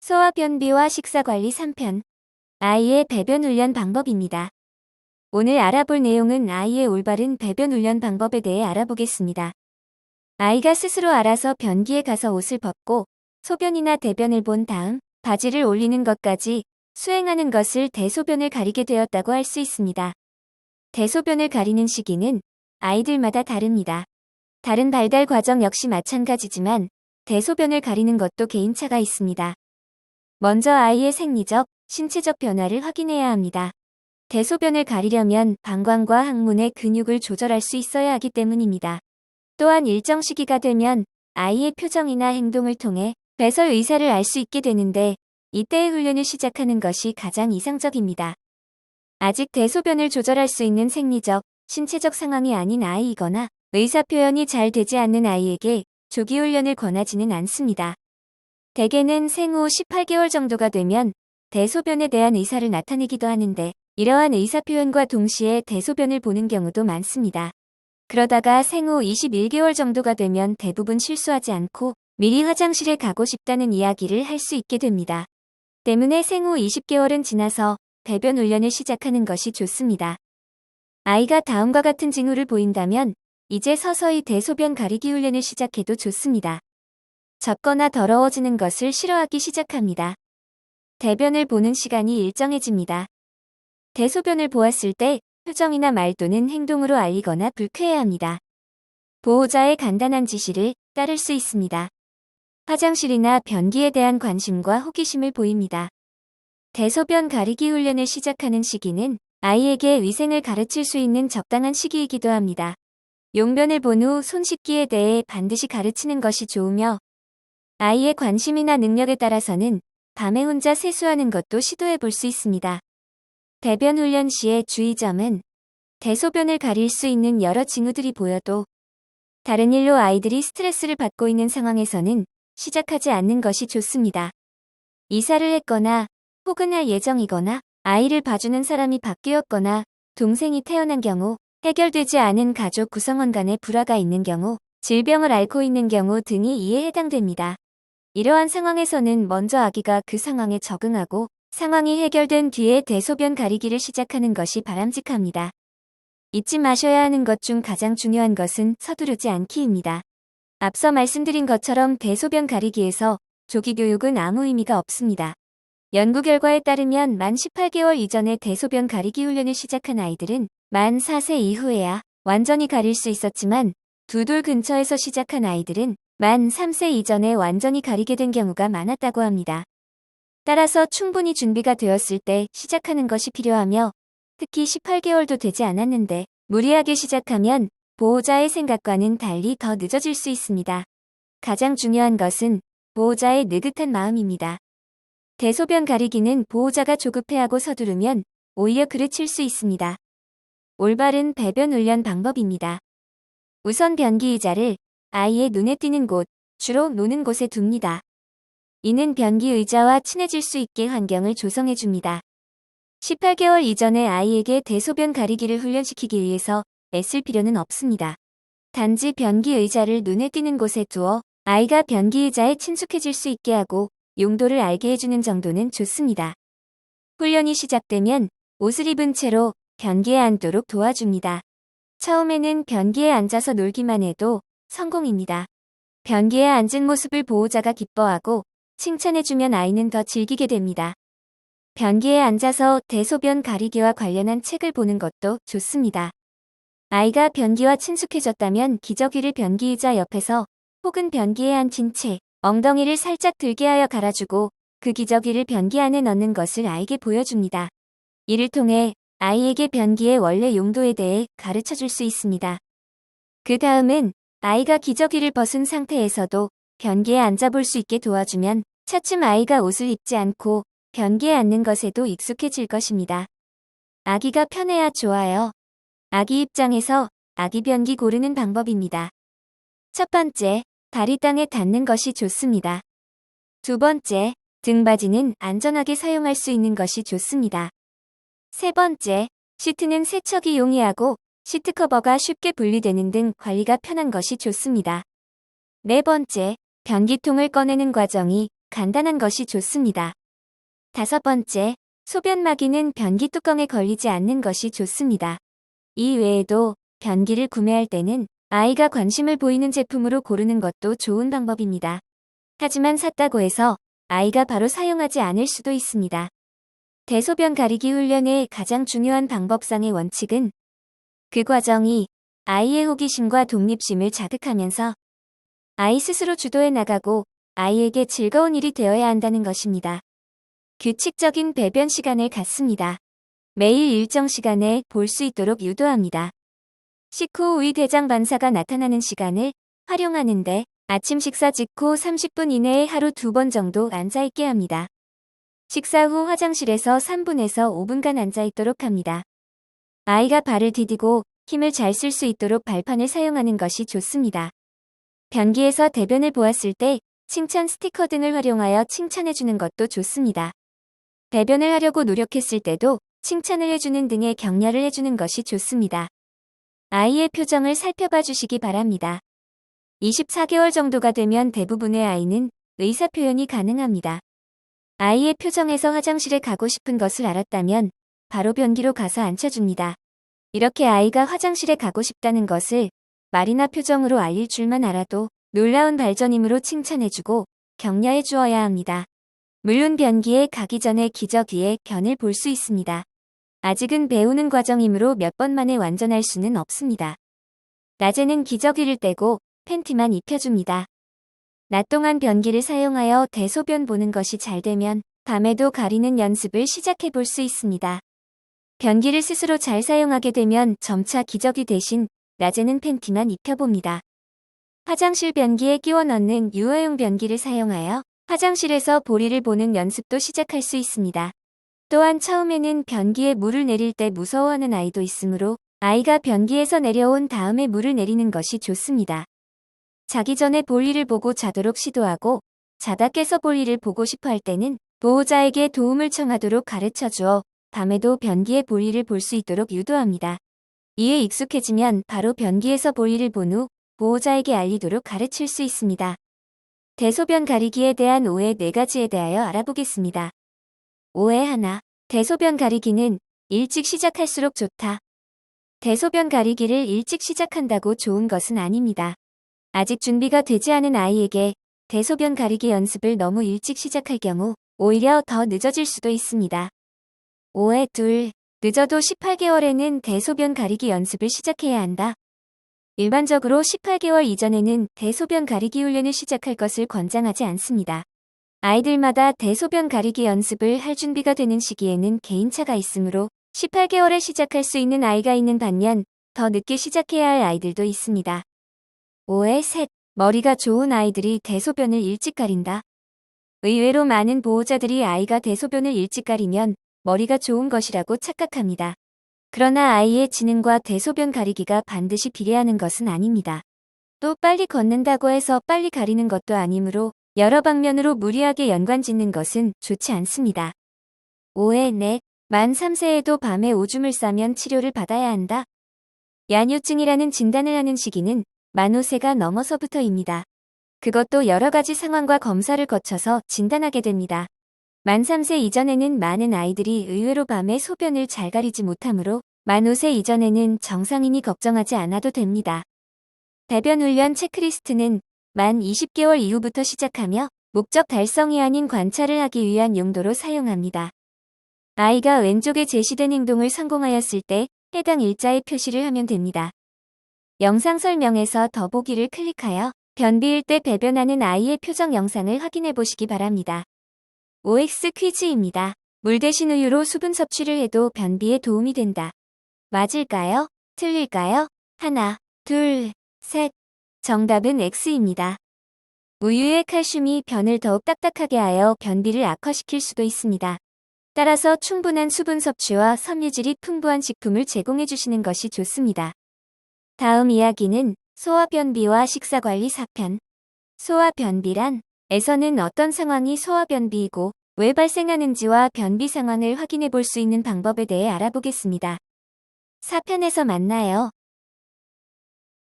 소화변비와 식사관리 3편. 아이의 배변 훈련 방법입니다. 오늘 알아볼 내용은 아이의 올바른 배변 훈련 방법에 대해 알아보겠습니다. 아이가 스스로 알아서 변기에 가서 옷을 벗고 소변이나 대변을 본 다음 바지를 올리는 것까지 수행하는 것을 대소변을 가리게 되었다고 할 수 있습니다. 대소변을 가리는 시기는 아이들마다 다릅니다. 다른 발달 과정 역시 마찬가지지만 대소변을 가리는 것도 개인차가 있습니다. 먼저 아이의 생리적, 신체적 변화를 확인해야 합니다. 대소변을 가리려면 방광과 항문의 근육을 조절할 수 있어야 하기 때문입니다. 또한 일정 시기가 되면 아이의 표정이나 행동을 통해 배설 의사를 알 수 있게 되는데 이때의 훈련을 시작하는 것이 가장 이상적입니다. 아직 대소변을 조절할 수 있는 생리적, 신체적 상황이 아닌 아이이거나 의사표현이 잘 되지 않는 아이에게 조기 훈련을 권하지는 않습니다. 대개는 생후 18개월 정도가 되면 대소변에 대한 의사를 나타내기도 하는데 이러한 의사표현과 동시에 대소변을 보는 경우도 많습니다. 그러다가 생후 21개월 정도가 되면 대부분 실수하지 않고 미리 화장실에 가고 싶다는 이야기를 할 수 있게 됩니다. 때문에 생후 20개월은 지나서 배변 훈련을 시작하는 것이 좋습니다. 아이가 다음과 같은 징후를 보인다면 이제 서서히 대소변 가리기 훈련을 시작해도 좋습니다. 젖거나 더러워지는 것을 싫어하기 시작합니다. 대변을 보는 시간이 일정해집니다. 대소변을 보았을 때 표정이나 말또는 행동으로 알리거나 불쾌해합니다. 보호자의 간단한 지시를 따를 수 있습니다. 화장실이나 변기에 대한 관심과 호기심을 보입니다. 대소변 가리기 훈련을 시작하는 시기는 아이에게 위생을 가르칠 수 있는 적당한 시기이기도 합니다. 용변을 본 후 손 씻기에 대해 반드시 가르치는 것이 좋으며 아이의 관심이나 능력에 따라서는 밤에 혼자 세수하는 것도 시도해 볼 수 있습니다. 배변 훈련 시의 주의점은 대소변을 가릴 수 있는 여러 징후들이 보여도 다른 일로 아이들이 스트레스를 받고 있는 상황에서는 시작하지 않는 것이 좋습니다. 이사를 했거나 혹은 할 예정이거나 아이를 봐주는 사람이 바뀌었거나 동생이 태어난 경우, 해결되지 않은 가족 구성원 간의 불화가 있는 경우, 질병을 앓고 있는 경우 등이 이에 해당됩니다. 이러한 상황에서는 먼저 아기가 그 상황에 적응하고 상황이 해결된 뒤에 대소변 가리기를 시작하는 것이 바람직합니다. 잊지 마셔야 하는 것 중 가장 중요한 것은 서두르지 않기입니다. 앞서 말씀드린 것처럼 대소변 가리기에서 조기 교육은 아무 의미가 없습니다. 연구 결과에 따르면 만 18개월 이전에 대소변 가리기 훈련을 시작한 아이들은 만 4세 이후에야 완전히 가릴 수 있었지만 두 돌 근처에서 시작한 아이들은 만 3세 이전에 완전히 가리게 된 경우가 많았다고 합니다. 따라서 충분히 준비가 되었을 때 시작하는 것이 필요하며 특히 18개월도 되지 않았는데 무리하게 시작하면 보호자의 생각과는 달리 더 늦어질 수 있습니다. 가장 중요한 것은 보호자의 느긋한 마음입니다. 대소변 가리기는 보호자가 조급해하고 서두르면 오히려 그르칠 수 있습니다. 올바른 배변 훈련 방법입니다. 우선 변기 의자를 아이의 눈에 띄는 곳, 주로 노는 곳에 둡니다. 이는 변기 의자와 친해질 수 있게 환경을 조성해줍니다. 18개월 이전에 아이에게 대소변 가리기를 훈련시키기 위해서 애쓸 필요는 없습니다. 단지 변기 의자를 눈에 띄는 곳에 두어 아이가 변기 의자에 친숙해질 수 있게 하고 용도를 알게 해주는 정도는 좋습니다. 훈련이 시작되면 옷을 입은 채로 변기에 앉도록 도와줍니다. 처음에는 변기에 앉아서 놀기만 해도 성공입니다. 변기에 앉은 모습을 보호자가 기뻐하고 칭찬해주면 아이는 더 즐기게 됩니다. 변기에 앉아서 대소변 가리기와 관련한 책을 보는 것도 좋습니다. 아이가 변기와 친숙해졌다면 기저귀를 변기 의자 옆에서 혹은 변기에 앉힌 채 엉덩이를 살짝 들게 하여 갈아주고 그 기저귀를 변기 안에 넣는 것을 아이에게 보여줍니다. 이를 통해 아이에게 변기의 원래 용도에 대해 가르쳐줄 수 있습니다. 그 다음은 아이가 기저귀를 벗은 상태에서도 변기에 앉아볼 수 있게 도와주면 차츰 아이가 옷을 입지 않고 변기에 앉는 것에도 익숙해질 것입니다. 아기가 편해야 좋아요. 아기 입장에서 아기 변기 고르는 방법입니다. 첫 번째, 발이 땅에 닿는 것이 좋습니다. 두 번째, 등받이는 안전하게 사용할 수 있는 것이 좋습니다. 세 번째, 시트는 세척이 용이하고 시트 커버가 쉽게 분리되는 등 관리가 편한 것이 좋습니다. 네 번째, 변기통을 꺼내는 과정이 간단한 것이 좋습니다. 5번째, 소변막이는 변기 뚜껑에 걸리지 않는 것이 좋습니다. 이 외에도 변기를 구매할 때는 아이가 관심을 보이는 제품으로 고르는 것도 좋은 방법입니다. 하지만 샀다고 해서 아이가 바로 사용하지 않을 수도 있습니다. 대소변 가리기 훈련의 가장 중요한 방법상의 원칙은 그 과정이 아이의 호기심과 독립심을 자극하면서 아이 스스로 주도해 나가고 아이에게 즐거운 일이 되어야 한다는 것입니다. 규칙적인 배변 시간을 갖습니다. 매일 일정 시간에 볼 수 있도록 유도합니다. 식후 의 대장 반사가 나타나는 시간을 활용하는데 아침 식사 직후 30분 이내에 하루 2번 정도 앉아있게 합니다. 식사 후 화장실에서 3분에서 5분간 앉아있도록 합니다. 아이가 발을 디디고 힘을 잘 쓸 수 있도록 발판을 사용하는 것이 좋습니다. 변기에서 대변을 보았을 때 칭찬 스티커 등을 활용하여 칭찬해주는 것도 좋습니다. 배변을 하려고 노력했을 때도 칭찬을 해주는 등의 격려를 해주는 것이 좋습니다. 아이의 표정을 살펴봐 주시기 바랍니다. 24개월 정도가 되면 대부분의 아이는 의사표현이 가능합니다. 아이의 표정에서 화장실에 가고 싶은 것을 알았다면 바로 변기로 가서 앉혀줍니다. 이렇게 아이가 화장실에 가고 싶다는 것을 말이나 표정으로 알릴 줄만 알아도 놀라운 발전이므로 칭찬해주고 격려해 주어야 합니다. 물론 변기에 가기 전에 기저귀에 변을 볼 수 있습니다. 아직은 배우는 과정이므로 몇 번 만에 완전할 수는 없습니다. 낮에는 기저귀를 떼고 팬티만 입혀줍니다. 낮 동안 변기를 사용하여 대소변 보는 것이 잘 되면 밤에도 가리는 연습을 시작해 볼 수 있습니다. 변기를 스스로 잘 사용하게 되면 점차 기저귀 대신 낮에는 팬티만 입혀봅니다. 화장실 변기에 끼워 넣는 유아용 변기를 사용하여 화장실에서 보리를 보는 연습도 시작할 수 있습니다. 또한 처음에는 변기에 물을 내릴 때 무서워하는 아이도 있으므로 아이가 변기에서 내려온 다음에 물을 내리는 것이 좋습니다. 자기 전에 볼일을 보고 자도록 시도하고 자다 깨서 볼일을 보고 싶어 할 때는 보호자에게 도움을 청하도록 가르쳐 주어 밤에도 변기에 볼일을 볼 수 있도록 유도합니다. 이에 익숙해지면 바로 변기에서 볼일을 본 후 보호자에게 알리도록 가르칠 수 있습니다. 대소변 가리기에 대한 오해 4가지에 대하여 알아보겠습니다. 오해 하나. 대소변 가리기는 일찍 시작할수록 좋다. 대소변 가리기를 일찍 시작한다고 좋은 것은 아닙니다. 아직 준비가 되지 않은 아이에게 대소변 가리기 연습을 너무 일찍 시작할 경우 오히려 더 늦어질 수도 있습니다. 오해 둘. 늦어도 18개월에는 대소변 가리기 연습을 시작해야 한다. 일반적으로 18개월 이전에는 대소변 가리기 훈련을 시작할 것을 권장하지 않습니다. 아이들마다 대소변 가리기 연습을 할 준비가 되는 시기에는 개인차가 있으므로 18개월에 시작할 수 있는 아이가 있는 반면 더 늦게 시작해야 할 아이들도 있습니다. 오해 셋. 머리가 좋은 아이들이 대소변을 일찍 가린다. 의외로 많은 보호자들이 아이가 대소변을 일찍 가리면 머리가 좋은 것이라고 착각합니다. 그러나 아이의 지능과 대소변 가리기가 반드시 비례하는 것은 아닙니다. 또 빨리 걷는다고 해서 빨리 가리는 것도 아니므로 여러 방면으로 무리하게 연관짓는 것은 좋지 않습니다. 오해 넷. 만 3세에도 밤에 오줌을 싸면 치료를 받아야 한다. 야뇨증이라는 진단을 하는 시기는 만 5세가 넘어서부터입니다. 그것도 여러 가지 상황과 검사를 거쳐서 진단하게 됩니다. 만 3세 이전에는 많은 아이들이 의외로 밤에 소변을 잘 가리지 못하므로 만 5세 이전에는 정상이니 걱정하지 않아도 됩니다. 배변 훈련 체크리스트는 만 20개월 이후부터 시작하며 목적 달성이 아닌 관찰을 하기 위한 용도로 사용합니다. 아이가 왼쪽에 제시된 행동을 성공하였을 때 해당 일자에 표시를 하면 됩니다. 영상 설명에서 더보기를 클릭하여 변비일 때 배변하는 아이의 표정 영상을 확인해 보시기 바랍니다. OX 퀴즈입니다. 물 대신 우유로 수분 섭취를 해도 변비에 도움이 된다. 맞을까요? 틀릴까요? 하나, 둘, 셋. 정답은 X입니다. 우유의 칼슘이 변을 더욱 딱딱하게 하여 변비를 악화시킬 수도 있습니다. 따라서 충분한 수분 섭취와 섬유질이 풍부한 식품을 제공해 주시는 것이 좋습니다. 다음 이야기는 소화변비와 식사관리 4편. 소화변비란 에서는 어떤 상황이 소화변비이고 왜 발생하는지와 변비 상황을 확인해 볼 수 있는 방법에 대해 알아보겠습니다. 4편에서 만나요.